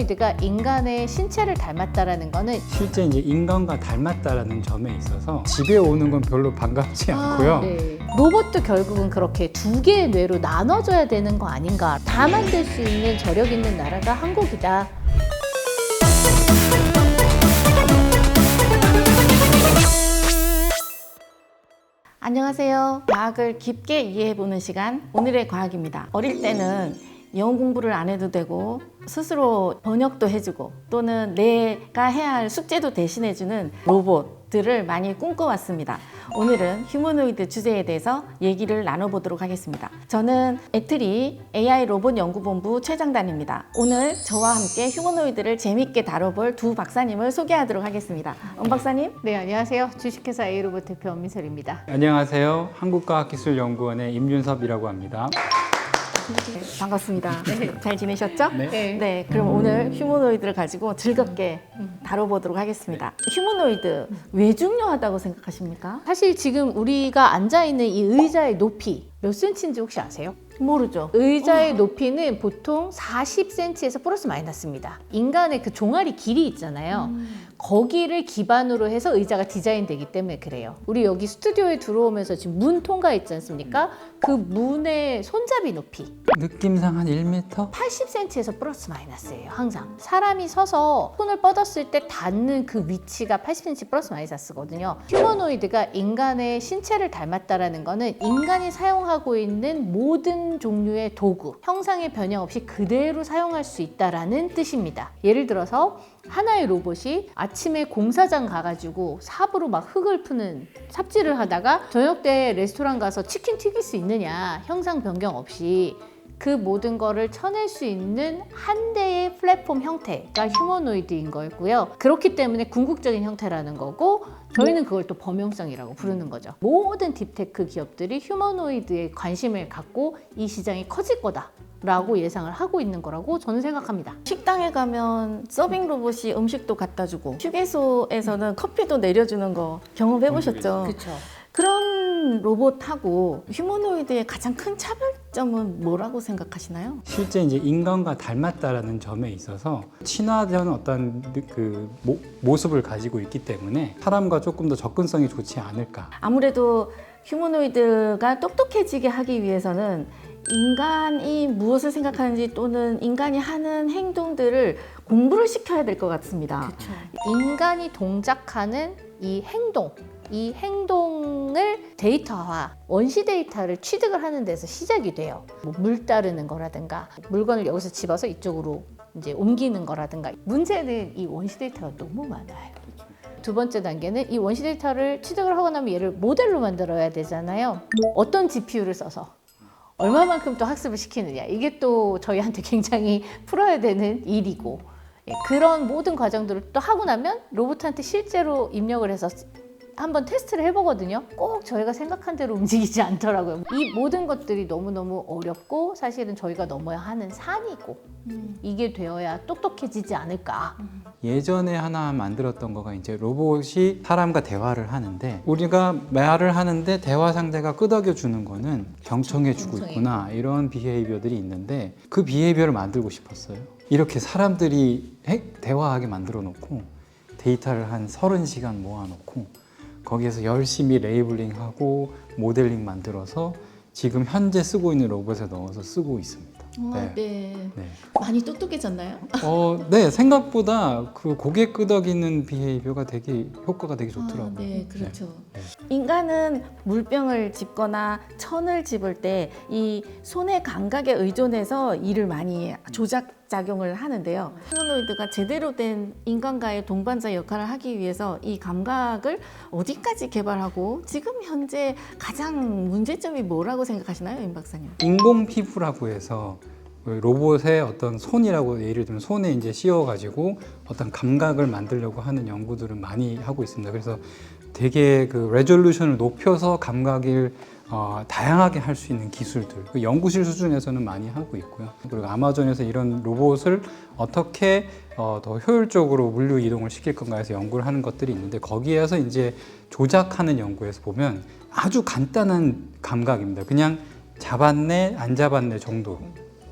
휴머노이드가 인간의 신체를 닮았다라는 거는 실제 이제 인간과 닮았다라는 점에 있어서 집에 오는 건 별로 반갑지 않고요. 네. 로봇도 결국은 그렇게 두 개의 뇌로 나눠져야 되는 거 아닌가. 다 만들 수 있는 저력 있는 나라가 한국이다. 안녕하세요. 과학을 깊게 이해해보는 시간, 오늘의 과학입니다. 어릴 때는 영어 공부를 안 해도 되고 스스로 번역도 해주고 또는 내가 해야 할 숙제도 대신해주는 로봇들을 많이 꿈꿔왔습니다. 오늘은 휴머노이드 주제에 대해서 얘기를 나눠보도록 하겠습니다. 저는 애트리 AI 로봇 연구본부 최장단입니다. 오늘 저와 함께 휴머노이드를 재밌게 다뤄볼 두 박사님을 소개하도록 하겠습니다. 박사님. 네, 안녕하세요. 주식회사 A로봇 대표 엄미설입니다. 안녕하세요. 한국과학기술연구원의 임윤섭이라고 합니다. 반갑습니다. 잘 지내셨죠? 네. 네, 그럼 오늘 휴머노이드를 가지고 즐겁게 다뤄보도록 하겠습니다. 휴머노이드 왜 중요하다고 생각하십니까? 사실 지금 우리가 앉아있는 이 의자의 높이 몇 센치인지 혹시 아세요? 모르죠. 의자의 높이는 보통 40cm에서 플러스 마이너스입니다. 인간의 그 종아리 길이 있잖아요. 거기를 기반으로 해서 의자가 디자인되기 때문에 그래요. 우리 여기 스튜디오에 들어오면서 지금 문 통과했지 않습니까? 그 문의 손잡이 높이 느낌상 한 1m? 80cm에서 플러스 마이너스예요. 항상 사람이 서서 손을 뻗었을 때 닿는 그 위치가 80cm 플러스 마이너스거든요. 휴머노이드가 인간의 신체를 닮았다라는 거는 인간이 사용하고 있는 모든 종류의 도구, 형상의 변형 없이 그대로 사용할 수 있다라는 뜻입니다. 예를 들어서 하나의 로봇이 아침에 공사장 가가지고 삽으로 막 흙을 푸는 삽질을 하다가 저녁 때 레스토랑 가서 치킨 튀길 수 있느냐, 형상 변경 없이 그 모든 거를 쳐낼 수 있는 한 대의 플랫폼 형태가 휴머노이드인 거였고요. 그렇기 때문에 궁극적인 형태라는 거고 저희는 그걸 또 범용성이라고 부르는 거죠. 모든 딥테크 기업들이 휴머노이드에 관심을 갖고 이 시장이 커질 거다 라고 예상을 하고 있는 거라고 저는 생각합니다. 식당에 가면 서빙 로봇이 음식도 갖다 주고 휴게소에서는 커피도 내려주는 거 경험해 보셨죠? 그렇죠. 그런 로봇하고 휴머노이드의 가장 큰 차별점은 뭐라고 생각하시나요? 실제 이제 인간과 닮았다라는 점에 있어서 친화된 어떤 그 모습을 가지고 있기 때문에 사람과 조금 더 접근성이 좋지 않을까. 아무래도 휴머노이드가 똑똑해지게 하기 위해서는 인간이 무엇을 생각하는지 또는 인간이 하는 행동들을 공부를 시켜야 될 것 같습니다. 그렇죠. 인간이 동작하는 이 행동을 데이터화, 원시 데이터를 취득을 하는 데서 시작이 돼요. 물 따르는 거라든가 물건을 여기서 집어서 이쪽으로 이제 옮기는 거라든가. 문제는 이 원시 데이터가 너무 많아요. 두 번째 단계는 이 원시 데이터를 취득을 하고 나면 얘를 모델로 만들어야 되잖아요. 어떤 GPU를 써서 얼마만큼 또 학습을 시키느냐, 이게 또 저희한테 굉장히 풀어야 되는 일이고, 그런 모든 과정들을 또 하고 나면 로봇한테 실제로 입력을 해서 한번 테스트를 해보거든요. 꼭 저희가 생각한 대로 움직이지 않더라고요. 이 모든 것들이 너무너무 어렵고 사실은 저희가 넘어야 하는 산이고 이게 되어야 똑똑해지지 않을까. 예전에 하나 만들었던 거가 이제 로봇이 사람과 대화를 하는데 우리가 말을 하는데 대화 상대가 끄덕여 주는 거는 경청해 주고 있구나, 이런 비헤이비어들이 있는데 그 비헤이비어를 만들고 싶었어요. 이렇게 사람들이 대화하게 만들어 놓고 데이터를 한 30시간 모아 놓고 거기에서 열심히 레이블링하고 모델링 만들어서 지금 현재 쓰고 있는 로봇에 넣어서 쓰고 있습니다. 네. 네. 많이 똑똑해졌나요? 네, 생각보다 그 고개 끄덕이는 비헤이비어가 되게 효과가 되게 좋더라고요. 네, 그렇죠. 네. 인간은 물병을 짚거나 천을 집을 때 이 손의 감각에 의존해서 일을 많이 조작 작용을 하는데요. 휴머노이드가 제대로 된 인간과의 동반자 역할을 하기 위해서 이 감각을 어디까지 개발하고 지금 현재 가장 문제점이 뭐라고 생각하시나요, 임 박사님? 인공 피부라고 해서 로봇의 어떤 손이라고, 예를 들면 손에 이제 씌워가지고 어떤 감각을 만들려고 하는 연구들을 많이 하고 있습니다. 그래서 되게 그 레졸루션을 높여서 감각을 다양하게 할 수 있는 기술들, 그 연구실 수준에서는 많이 하고 있고요. 그리고 아마존에서 이런 로봇을 어떻게 더 효율적으로 물류 이동을 시킬 건가 해서 연구를 하는 것들이 있는데, 거기에서 이제 조작하는 연구에서 보면 아주 간단한 감각입니다. 그냥 잡았네 안 잡았네 정도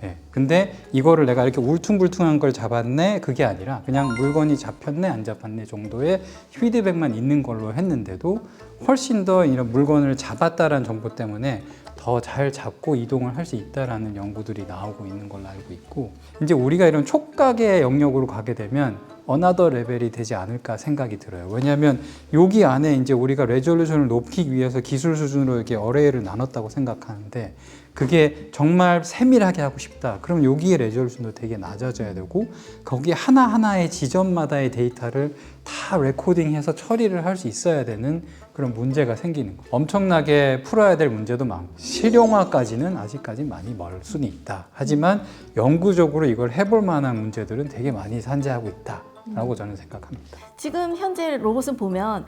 예. 근데 이거를 내가 이렇게 울퉁불퉁한 걸 잡았네 그게 아니라 그냥 물건이 잡혔네 안 잡았네 정도의 피드백만 있는 걸로 했는데도 훨씬 더 이런 물건을 잡았다라는 정보 때문에 더 잘 잡고 이동을 할 수 있다라는 연구들이 나오고 있는 걸로 알고 있고, 이제 우리가 이런 촉각의 영역으로 가게 되면 어나더 레벨이 되지 않을까 생각이 들어요. 왜냐하면 여기 안에 이제 우리가 레졸루션을 높이기 위해서 기술 수준으로 이렇게 어레이를 나눴다고 생각하는데, 그게 정말 세밀하게 하고 싶다. 그럼 여기에 레졸루션도 되게 낮아져야 되고, 거기 하나하나의 지점마다의 데이터를 다 레코딩해서 처리를 할 수 있어야 되는 그런 문제가 생기는 거예요. 엄청나게 풀어야 될 문제도 많고, 실용화까지는 아직까지 많이 멀 수는 있다. 하지만 영구적으로 이걸 해볼 만한 문제들은 되게 많이 산재하고 있다라고 저는 생각합니다. 지금 현재 로봇은 보면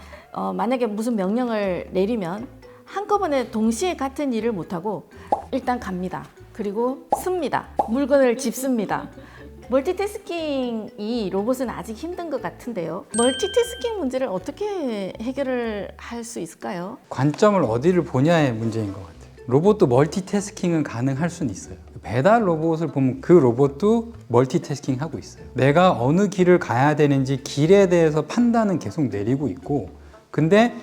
만약에 무슨 명령을 내리면 한꺼번에 동시에 같은 일을 못하고 일단 갑니다. 그리고 씁니다. 물건을 집습니다. 멀티태스킹이 로봇은 아직 힘든 것 같은데요. 멀티태스킹 문제를 어떻게 해결을 할 수 있을까요? 관점을 어디를 보냐의 문제인 것 같아요. 로봇도 멀티태스킹은 가능할 수는 있어요. 배달 로봇을 보면 그 로봇도 멀티태스킹 하고 있어요. 내가 어느 길을 가야 되는지 길에 대해서 판단은 계속 내리고 있고, 근데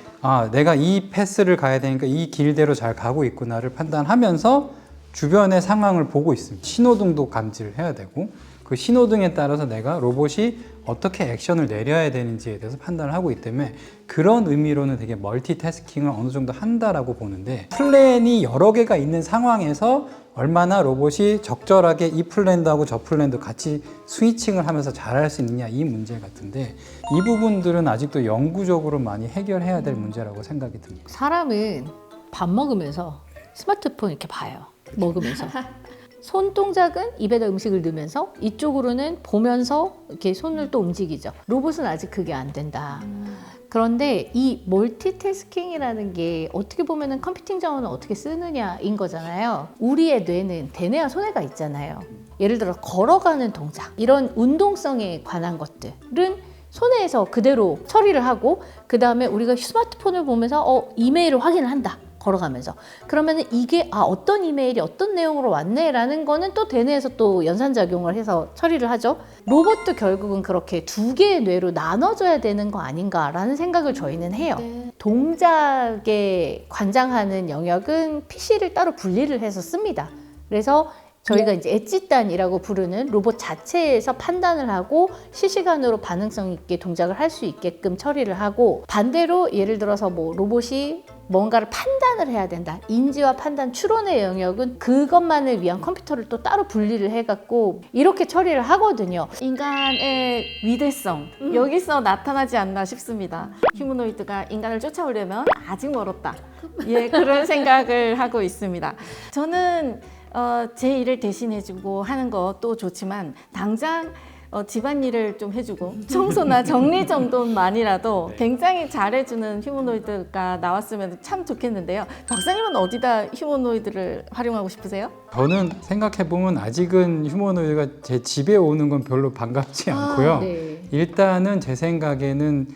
내가 이 패스를 가야 되니까 이 길대로 잘 가고 있구나를 판단하면서 주변의 상황을 보고 있습니다. 신호등도 감지를 해야 되고, 그 신호등에 따라서 내가 로봇이 어떻게 액션을 내려야 되는지에 대해서 판단을 하고 있기 때문에 그런 의미로는 되게 멀티태스킹을 어느 정도 한다라고 보는데, 플랜이 여러 개가 있는 상황에서 얼마나 로봇이 적절하게 이 플랜도 하고 저 플랜도 같이 스위칭을 하면서 잘할 수 있느냐, 이 문제 같은데, 이 부분들은 아직도 영구적으로 많이 해결해야 될 문제라고 생각이 듭니다. 사람은 밥 먹으면서 스마트폰 이렇게 봐요. 먹으면서. 손동작은 입에다 음식을 넣으면서 이쪽으로는 보면서 이렇게 손을 또 움직이죠. 로봇은 아직 그게 안 된다. 그런데 이 멀티태스킹이라는 게 어떻게 보면은 컴퓨팅 자원을 어떻게 쓰느냐인 거잖아요. 우리의 뇌는 대뇌와 소뇌가 있잖아요. 예를 들어 걸어가는 동작, 이런 운동성에 관한 것들은 소뇌에서 그대로 처리를 하고, 그 다음에 우리가 스마트폰을 보면서 이메일을 확인을 한다. 걸어가면서. 그러면은 이게 어떤 이메일이 어떤 내용으로 왔네라는 거는 또 대뇌에서 또 연산작용을 해서 처리를 하죠. 로봇도 결국은 그렇게 두 개의 뇌로 나눠져야 되는 거 아닌가라는 생각을 저희는 해요. 네. 동작에 관장하는 영역은 PC를 따로 분리를 해서 씁니다. 그래서 저희가 이제 엣지단이라고 부르는 로봇 자체에서 판단을 하고 실시간으로 반응성 있게 동작을 할 수 있게끔 처리를 하고, 반대로 예를 들어서 뭐 로봇이 뭔가를 판단을 해야 된다. 인지와 판단 추론의 영역은 그것만을 위한 컴퓨터를 또 따로 분리를 해갖고 이렇게 처리를 하거든요. 인간의 위대성 여기서 나타나지 않나 싶습니다. 휴머노이드가 인간을 쫓아오려면 아직 멀었다. 예, 그런 생각을 하고 있습니다. 저는 제 일을 대신해주고 하는 것도 좋지만 당장 집안일을 좀 해주고 청소나 정리 정도만이라도 굉장히 잘해주는 휴머노이드가 나왔으면 참 좋겠는데요. 박사님은 어디다 휴머노이드를 활용하고 싶으세요? 저는 생각해보면 아직은 휴머노이드가 제 집에 오는 건 별로 반갑지 않고요. 네. 일단은 제 생각에는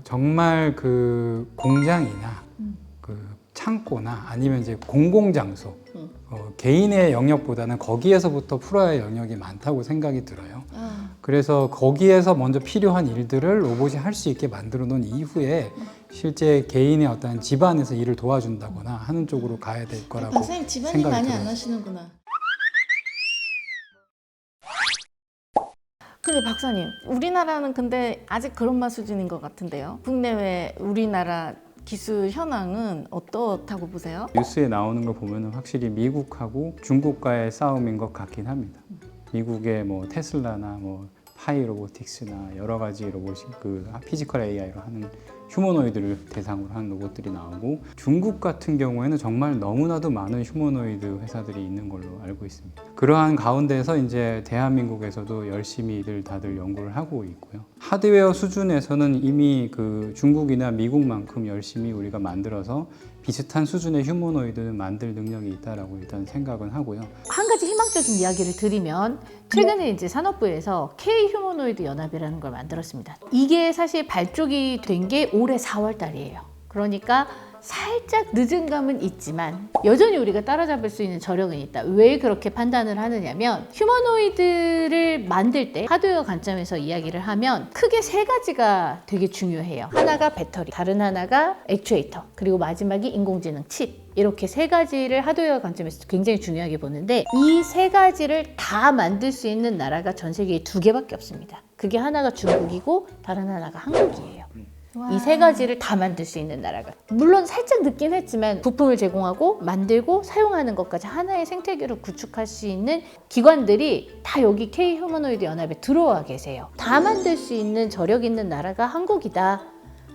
정말 그 공장이나 그 창고나 아니면 이제 공공장소, 개인의 영역보다는 거기에서부터 풀어야 할 영역이 많다고 생각이 들어요. 그래서 거기에서 먼저 필요한 일들을 로봇이 할 수 있게 만들어 놓은 이후에 실제 개인의 어떤 집안에서 일을 도와준다거나 하는 쪽으로 가야 될 거라고 박사님 집안일 생각이 많이 들어요. 안 하시는구나. 근데 박사님, 우리나라는 근데 아직 그런 맛 수준인 것 같은데요. 국내외 우리나라 기술 현황은 어떻다고 보세요? 뉴스에 나오는 걸 보면 확실히 미국하고 중국과의 싸움인 것 같긴 합니다. 미국의 뭐 테슬라나 뭐 파이 로보틱스나 여러 가지 로봇이 그 피지컬 AI로 하는 휴머노이드를 대상으로 하는 로봇들이 나오고, 중국 같은 경우에는 정말 너무나도 많은 휴머노이드 회사들이 있는 걸로 알고 있습니다. 그러한 가운데서 이제 대한민국에서도 열심히들 다들 연구를 하고 있고요. 하드웨어 수준에서는 이미 그 중국이나 미국만큼 열심히 우리가 만들어서 비슷한 수준의 휴머노이드는 만들 능력이 있다라고 일단 생각은 하고요. 한 가지 희망적인 이야기를 드리면, 최근에 이제 산업부에서 K 휴머노이드 연합이라는 걸 만들었습니다. 이게 사실 발족이 된 게 올해 4월 달이에요. 그러니까 살짝 늦은 감은 있지만 여전히 우리가 따라잡을 수 있는 저력은 있다. 왜 그렇게 판단을 하느냐면 휴머노이드를 만들 때 하드웨어 관점에서 이야기를 하면 크게 세 가지가 되게 중요해요. 하나가 배터리, 다른 하나가 액추에이터, 그리고 마지막이 인공지능 칩. 이렇게 세 가지를 하드웨어 관점에서 굉장히 중요하게 보는데 이 세 가지를 다 만들 수 있는 나라가 전 세계에 2개밖에 없습니다. 그게 하나가 중국이고 다른 하나가 한국이에요. 이 세 가지를 다 만들 수 있는 나라가. 물론 살짝 늦긴 했지만 부품을 제공하고 만들고 사용하는 것까지 하나의 생태계로 구축할 수 있는 기관들이 다 여기 K 휴머노이드 연합에 들어와 계세요. 다 만들 수 있는 저력 있는 나라가 한국이다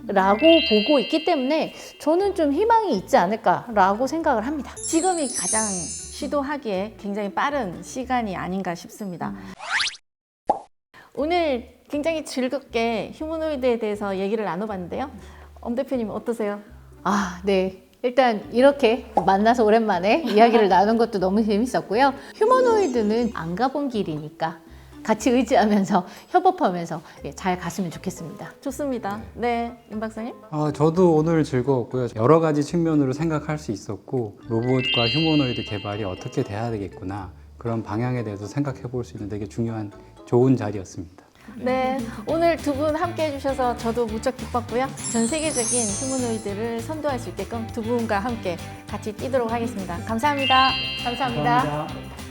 라고 보고 있기 때문에 저는 좀 희망이 있지 않을까라고 생각을 합니다. 지금이 가장 시도하기에 굉장히 빠른 시간이 아닌가 싶습니다. 오늘 굉장히 즐겁게 휴머노이드에 대해서 얘기를 나눠봤는데요. 엄 대표님 어떠세요? 네. 일단 이렇게 만나서 오랜만에 이야기를 나눈 것도 너무 재밌었고요. 휴머노이드는 안 가본 길이니까 같이 의지하면서 협업하면서 잘 갔으면 좋겠습니다. 좋습니다. 네, 임 박사님. 저도 오늘 즐거웠고요. 여러 가지 측면으로 생각할 수 있었고 로봇과 휴머노이드 개발이 어떻게 돼야 되겠구나 그런 방향에 대해서 생각해 볼 수 있는 되게 중요한 좋은 자리였습니다. 네, 오늘 두 분 함께 해주셔서 저도 무척 기뻤고요. 전 세계적인 휴머노이드를 선도할 수 있게끔 두 분과 함께 같이 뛰도록 하겠습니다. 감사합니다. 감사합니다.